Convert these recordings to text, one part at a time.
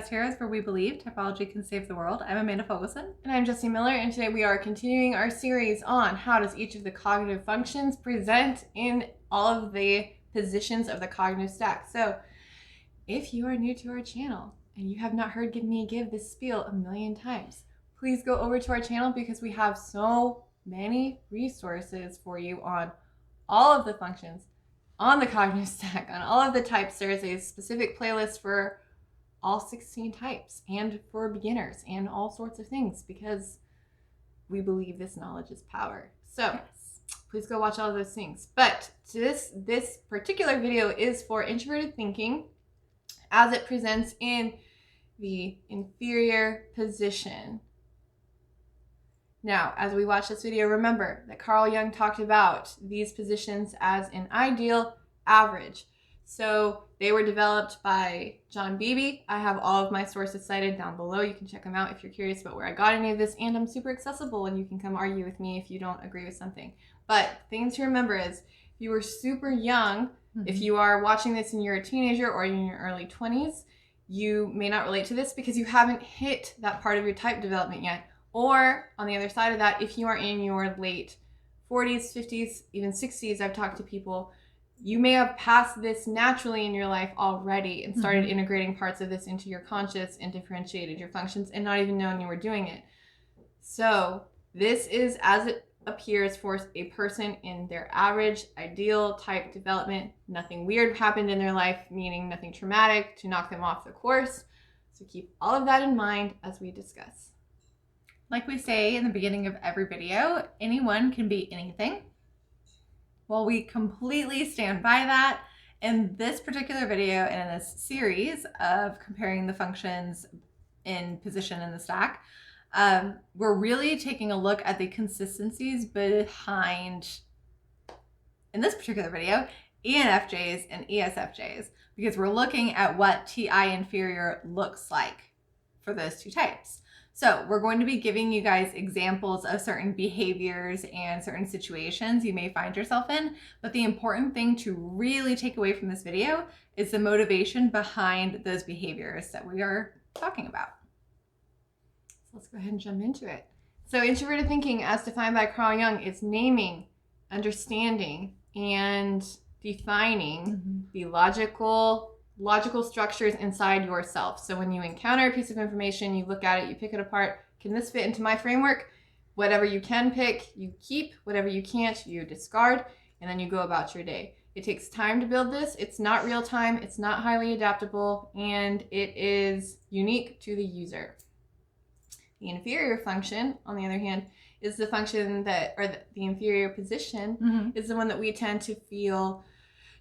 Podcast Heroes, where we believe typology can save the world. I'm Amanda Fogelson. And I'm Jessie Miller, and today we are continuing our series on how does each of the cognitive functions present in all of the positions of the cognitive stack. So if you are new to our channel and you have not heard me give this spiel a million times, please go over to our channel because we have so many resources for you on all of the functions on the cognitive stack, on all of the types. There is a specific playlist for all 16 types and for beginners and all sorts of things because we believe this knowledge is power. So yes, please go watch all of those things. But this particular video is for introverted thinking as it presents in the inferior position. Now, as we watch this video, remember that Carl Jung talked about these positions as an ideal average. So they were developed by Beebe. I have all of my sources cited down below. You can check them out if you're curious about where I got any of this, and I'm super accessible and you can come argue with me if you don't agree with something. But thing to remember is if you were super young, if you are watching this and you're a teenager or in your early 20s, you may not relate to this because you haven't hit that part of your type development yet. Or on the other side of that, if you are in your late 40s, 50s, even 60s, I've talked to people, you may have passed this naturally in your life already and started integrating parts of this into your conscious and differentiated your functions and not even knowing you were doing it. So this is as it appears for a person in their average ideal type development. Nothing weird happened in their life, meaning nothing traumatic to knock them off the course. So keep all of that in mind as we discuss. Like we say in the beginning of every video, anyone can be anything. Well, we completely stand by that. In this particular video and in this series of comparing the functions in position in the stack, we're really taking a look at the consistencies behind, in this particular video, ENFJs and ESFJs, because we're looking at what TI inferior looks like for those two types. So we're going to be giving you guys examples of certain behaviors and certain situations you may find yourself in. But the important thing to really take away from this video is the motivation behind those behaviors that we are talking about. So let's go ahead and jump into it. So introverted thinking, as defined by Carl Jung, is naming, understanding, and defining the logical structures inside yourself. So when you encounter a piece of information, you look at it, you pick it apart. Can this fit into my framework? Whatever you can pick, you keep. Whatever you can't, you discard. And then you go about your day. It takes time to build this. It's not real time. It's not highly adaptable. And it is unique to the user. The inferior function, on the other hand, is the function that, or the inferior position, is the one that we tend to feel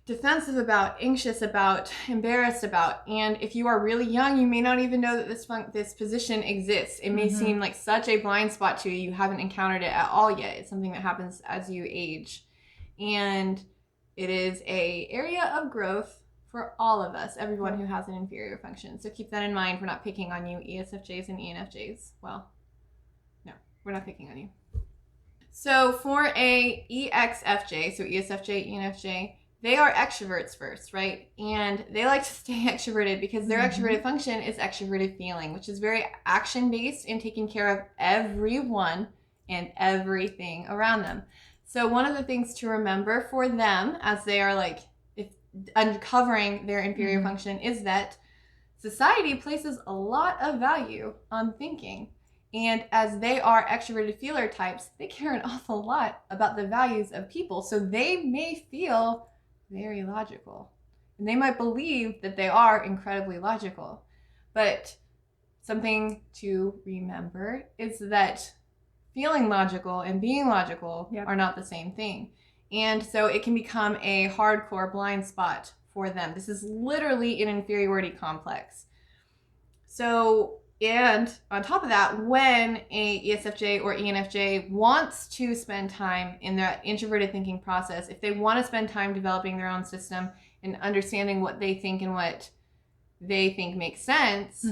defensive about, anxious about, embarrassed about. And if you are really young, you may not even know that this position exists. It may seem like such a blind spot to you. You haven't encountered it at all yet. It's something that happens as you age. And it is an area of growth for all of us, everyone who has an inferior function. So keep that in mind. We're not picking on you, ESFJs and ENFJs. Well, no, we're not picking on you. So for a EXFJ, so ESFJ, ENFJ, they are extroverts first, right? And they like to stay extroverted because their extroverted function is extroverted feeling, which is very action-based in taking care of everyone and everything around them. So one of the things to remember for them as they are like uncovering their inferior function is that society places a lot of value on thinking. And as they are extroverted feeler types, they care an awful lot about the values of people. So they may feel very logical. And they might believe that they are incredibly logical. But something to remember is that feeling logical and being logical are not the same thing. And so it can become a hardcore blind spot for them. This is literally an inferiority complex. So, and on top of that, when a ESFJ or ENFJ wants to spend time in the introverted thinking process, if they want to spend time developing their own system and understanding what they think and what they think makes sense,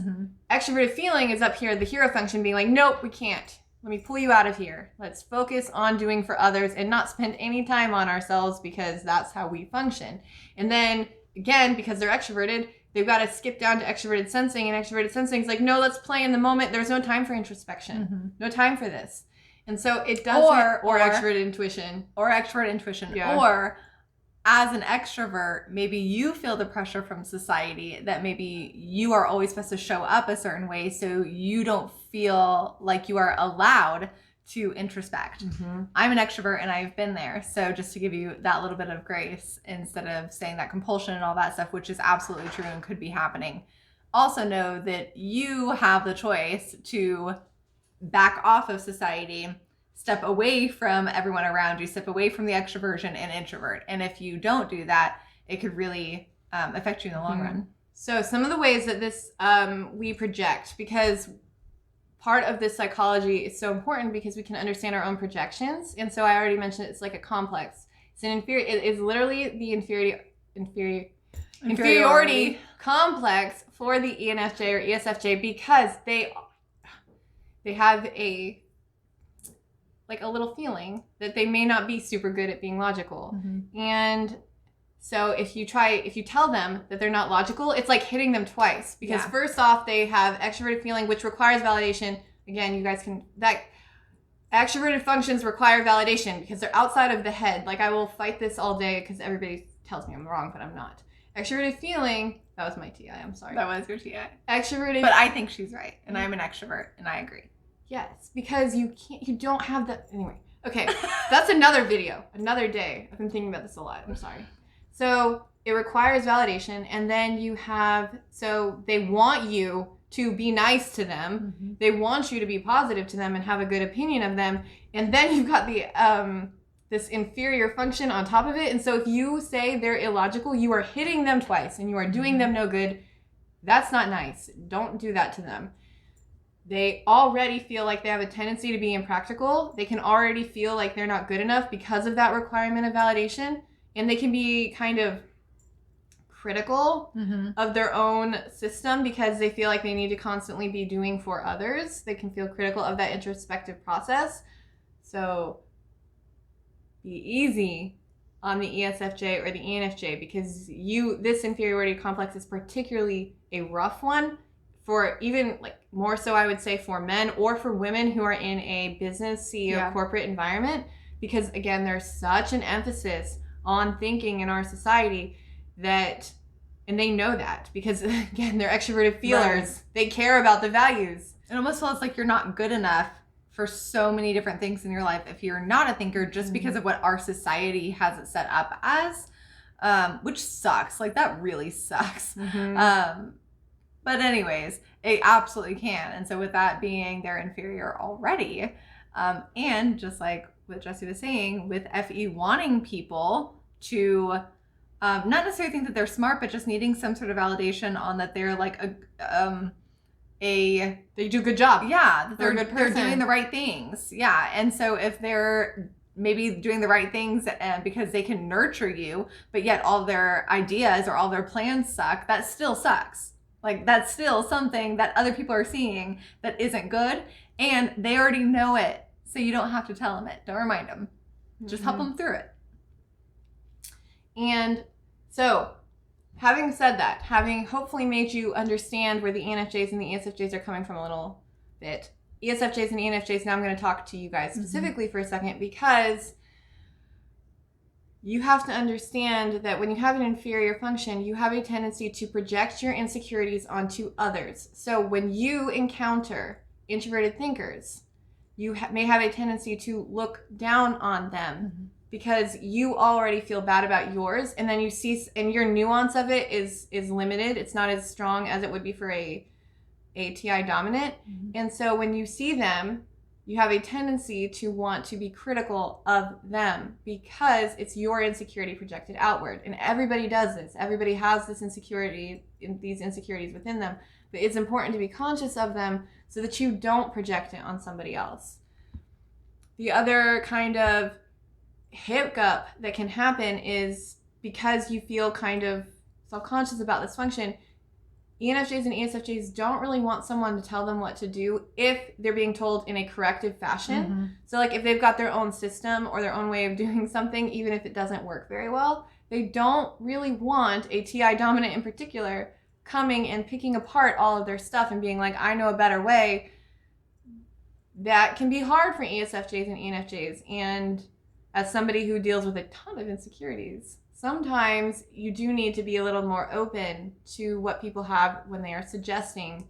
extroverted feeling is up here, the hero function being like, nope, we can't. Let me pull you out of here. Let's focus on doing for others and not spend any time on ourselves because that's how we function. And then again, because they're extroverted, they've got to skip down to extroverted sensing, and extroverted sensing is like, no, let's play in the moment. There's no time for introspection. No time for this. And so it doesn't, or extroverted intuition. Or extrovert intuition. Yeah. Or as an extrovert, maybe you feel the pressure from society that maybe you are always supposed to show up a certain way, so you don't feel like you are allowed to introspect. I'm an extrovert and I've been there. So just to give you that little bit of grace instead of saying that compulsion and all that stuff, which is absolutely true and could be happening. Also know that you have the choice to back off of society, step away from everyone around you, step away from the extroversion and introvert. And if you don't do that, it could really affect you in the long run. So some of the ways that this we project, because part of this psychology is so important because we can understand our own projections. And so I already mentioned it's like a complex. It's an inferior. It is literally the inferiority complex for the ENFJ or ESFJ, because they have a little feeling that they may not be super good at being logical. And so if you tell them that they're not logical, it's like hitting them twice, because first off, they have extroverted feeling, which requires validation. Again, you guys that extroverted functions require validation because they're outside of the head. Like, I will fight this all day because everybody tells me I'm wrong, but I'm not. Extroverted feeling, that was my TI, I'm sorry. That was your TI. Extroverted. But I think she's right, and I'm an extrovert, and I agree. Yes, because you don't have the, anyway. Okay, that's another video, another day. I've been thinking about this a lot, I'm sorry. So it requires validation, and then so they want you to be nice to them. They want you to be positive to them and have a good opinion of them. And then you've got the this inferior function on top of it. And so if you say they're illogical, you are hitting them twice and you are doing them no good. That's not nice. Don't do that to them. They already feel like they have a tendency to be impractical. They can already feel like they're not good enough because of that requirement of validation. And they can be kind of critical of their own system because they feel like they need to constantly be doing for others. They can feel critical of that introspective process. So be easy on the ESFJ or the ENFJ, because this inferiority complex is particularly a rough one for even, like, more so I would say for men or for women who are in a business CEO corporate environment, because again, there's such an emphasis on thinking in our society that, and they know that because again, they're extroverted feelers. Right. They care about the values. It almost feels like you're not good enough for so many different things in your life if you're not a thinker, just because of what our society has it set up as, which sucks. Like, that really sucks. But anyways, it absolutely can. And so with that being they're inferior already, and just like what Jessie was saying, with FE wanting people to not necessarily think that they're smart, but just needing some sort of validation on that they're like they do a good job. Yeah, that they're a good person. They're doing the right things. Yeah, and so if they're maybe doing the right things because they can nurture you, but yet all their ideas or all their plans suck, that still sucks. Like, that's still something that other people are seeing that isn't good, and they already know it. So you don't have to tell them it. Don't remind them. Just help them through it. And so, having said that, having hopefully made you understand where the ENFJs and the ESFJs are coming from a little bit, ESFJs and ENFJs, now I'm going to talk to you guys specifically for a second, because you have to understand that when you have an inferior function, you have a tendency to project your insecurities onto others. So when you encounter introverted thinkers, you may have a tendency to look down on them because you already feel bad about yours, and then you see, and your nuance of it is limited. It's not as strong as it would be for a TI dominant. And so when you see them, you have a tendency to want to be critical of them because it's your insecurity projected outward. And everybody does this. Everybody has this insecurity, these insecurities within them. But it's important to be conscious of them so that you don't project it on somebody else. The other kind of hiccup that can happen is because you feel kind of self-conscious about this function, ENFJs and ESFJs don't really want someone to tell them what to do if they're being told in a corrective fashion. So like if they've got their own system or their own way of doing something, even if it doesn't work very well, they don't really want a TI dominant in particular coming and picking apart all of their stuff and being like, I know a better way, that can be hard for ESFJs and ENFJs. And as somebody who deals with a ton of insecurities, sometimes you do need to be a little more open to what people have when they are suggesting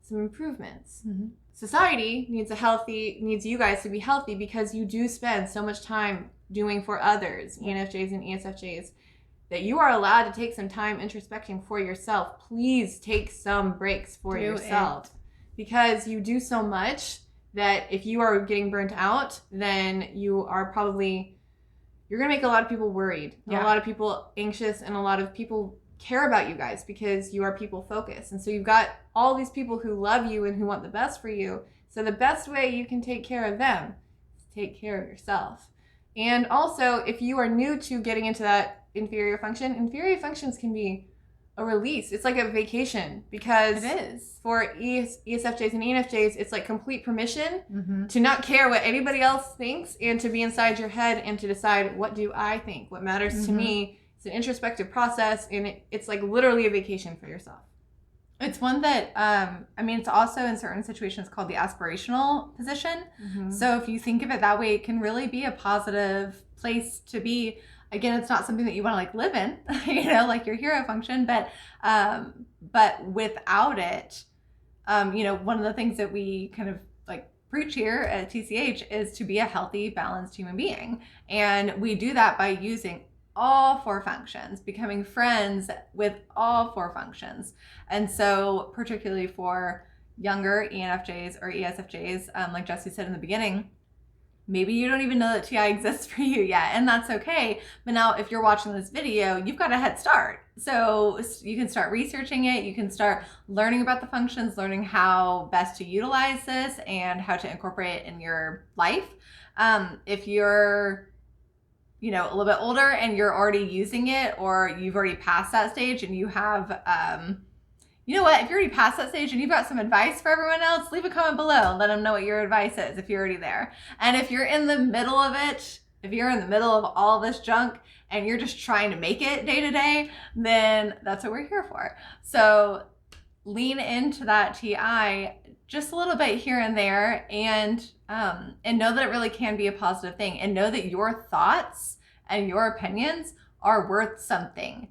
some improvements. Mm-hmm. Society needs you guys to be healthy, because you do spend so much time doing for others, ENFJs and ESFJs, that you are allowed to take some time introspecting for yourself. Please take some breaks for yourself, because you do so much that if you are getting burnt out, then you're going to make a lot of people worried, and a lot of people anxious, and a lot of people care about you guys because you are people focused. And so you've got all these people who love you and who want the best for you. So the best way you can take care of them is take care of yourself. And also, if you are new to getting into that inferior functions can be a release. It's like a vacation, because it is. For ESFJs and ENFJs, it's like complete permission to not care what anybody else thinks, and to be inside your head and to decide, what do I think? What matters to me? It's an introspective process, and it's like literally a vacation for yourself. It's one that, it's also in certain situations called the aspirational position. So if you think of it that way, it can really be a positive place to be. Again, it's not something that you want to like live in, like your hero function, but without it, one of the things that we kind of like preach here at TCH is to be a healthy, balanced human being. And we do that by using all 4 functions, becoming friends with all 4 functions. And so particularly for younger ENFJs or ESFJs, like Jesse said in the beginning, maybe you don't even know that TI exists for you yet, and that's okay. But now if you're watching this video, you've got a head start. So you can start researching it. You can start learning about the functions, learning how best to utilize this and how to incorporate it in your life. If you're a little bit older and you're already using it, or you've already passed that stage and you have, if you're already past that stage and you've got some advice for everyone else, leave a comment below and let them know what your advice is if you're already there. And if you're in the middle of it, if you're in the middle of all this junk and you're just trying to make it day to day, then that's what we're here for. So lean into that TI just a little bit here and there, and know that it really can be a positive thing, and know that your thoughts and your opinions are worth something.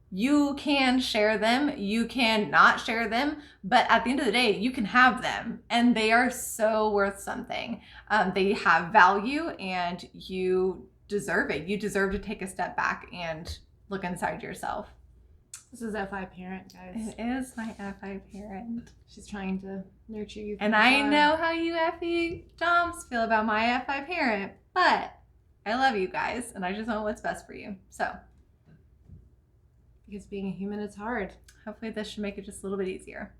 You can share them, you can not share them, but at the end of the day, you can have them, and they are so worth something. They have value, and you deserve it. You deserve to take a step back and look inside yourself. This is FI parent, guys. It is my FI parent. She's trying to nurture you. And I know how you FE Doms feel about my FI parent, but I love you guys, and I just know what's best for you. So, because being a human is hard. Hopefully this should make it just a little bit easier.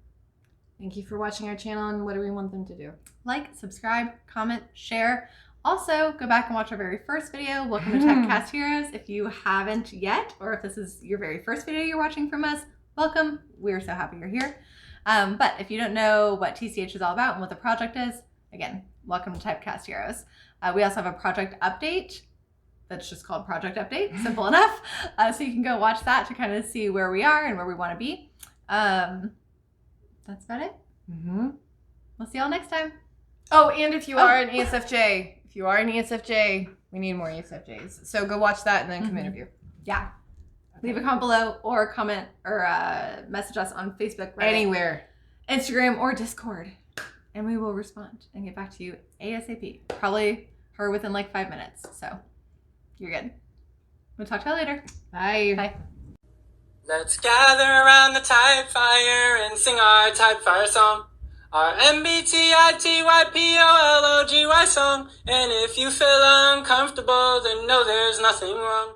Thank you for watching our channel, and what do we want them to do? Like, subscribe, comment, share. Also, go back and watch our very first video, Welcome to Typecast Heroes, if you haven't yet, or if this is your very first video you're watching from us, welcome. We're so happy you're here. But if you don't know what TCH is all about and what the project is, again, welcome to Typecast Heroes. We also have a project update that's just called Project Update, simple enough. So you can go watch that to kind of see where we are and where we want to be. That's about it. We'll see y'all next time. Oh, and if you are an ESFJ, we need more ESFJs. So go watch that and then come interview. Yeah. Okay. Leave a comment below, or comment or message us on Facebook, Reddit, anywhere, Instagram, or Discord, and we will respond and get back to you ASAP. Probably her within like 5 minutes. So you're good. We'll talk to you later. Bye. Bye. Let's gather around the type fire and sing our type fire song. Our MBTITYPOLOGY song. And if you feel uncomfortable, then know there's nothing wrong.